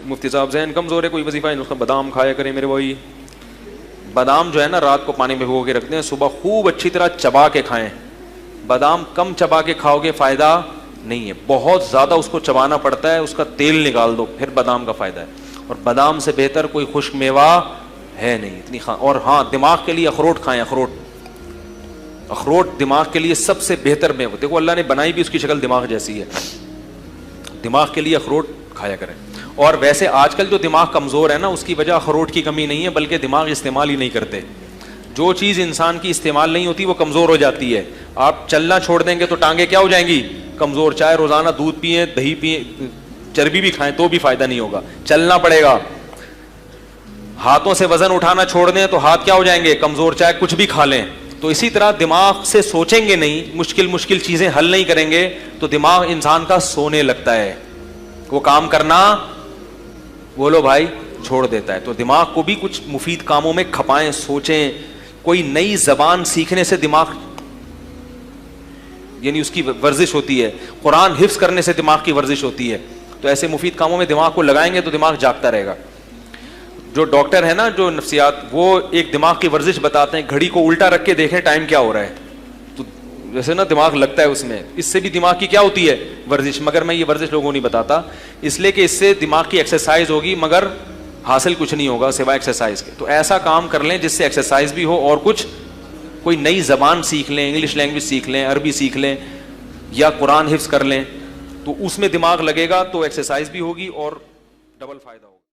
مفتی صاحب ذہن کمزور ہے, کوئی وظیفہ ہے اس کا؟ بادام کھایا کریں میرے بھائی. بادام جو ہے نا رات کو پانی میں بھگو کے رکھتے ہیں, صبح خوب اچھی طرح چبا کے کھائیں. بادام کم چبا کے کھاؤ گے فائدہ نہیں ہے, بہت زیادہ اس کو چبانا پڑتا ہے, اس کا تیل نکال دو پھر بادام کا فائدہ ہے. اور بادام سے بہتر کوئی خشک میوہ ہے نہیں اتنی اور ہاں دماغ کے لیے اخروٹ کھائیں. اخروٹ دماغ کے لیے سب سے بہتر میوہ. دیکھو اللہ نے بنائی بھی اس کی شکل دماغ جیسی ہے. دماغ کے لیے اخروٹ کھایا کریں. اور ویسے آج کل جو دماغ کمزور ہے نا اس کی وجہ اخروٹ کی کمی نہیں ہے بلکہ دماغ استعمال ہی نہیں کرتے. جو چیز انسان کی استعمال نہیں ہوتی وہ کمزور ہو جاتی ہے. آپ چلنا چھوڑ دیں گے تو ٹانگیں کیا ہو جائیں گی؟ کمزور. چاہے روزانہ دودھ پئیں, دہی پئیں, چربی بھی کھائیں تو بھی فائدہ نہیں ہوگا, چلنا پڑے گا. ہاتھوں سے وزن اٹھانا چھوڑ دیں تو ہاتھ کیا ہو جائیں گے؟ کمزور. چاہے کچھ بھی کھا لیں. تو اسی طرح دماغ سے سوچیں گے نہیں, مشکل چیزیں حل نہیں کریں گے تو دماغ انسان کا سونے لگتا ہے, وہ کام کرنا بولو بھائی چھوڑ دیتا ہے. تو دماغ کو بھی کچھ مفید کاموں میں کھپائیں, سوچیں. کوئی نئی زبان سیکھنے سے دماغ یعنی اس کی ورزش ہوتی ہے, قرآن حفظ کرنے سے دماغ کی ورزش ہوتی ہے. تو ایسے مفید کاموں میں دماغ کو لگائیں گے تو دماغ جاگتا رہے گا. جو ڈاکٹر ہے نا جو نفسیات, وہ ایک دماغ کی ورزش بتاتے ہیں, گھڑی کو الٹا رکھ کے دیکھیں ٹائم کیا ہو رہا ہے, تو جیسے نا دماغ لگتا ہے اس میں. اس سے بھی دماغ کی کیا ہوتی ہے؟ ورزش. مگر میں یہ ورزش لوگوں کو نہیں بتاتا اس لیے کہ اس سے دماغ کی ایکسرسائز ہوگی مگر حاصل کچھ نہیں ہوگا سوائے ایکسرسائز کے. تو ایسا کام کر لیں جس سے ایکسرسائز بھی ہو اور کچھ کوئی نئی زبان سیکھ لیں, انگلش لینگویج سیکھ لیں, عربی سیکھ لیں یا قرآن حفظ کر لیں, تو اس میں دماغ لگے گا تو ایکسرسائز بھی ہوگی اور ڈبل فائدہ ہوگا.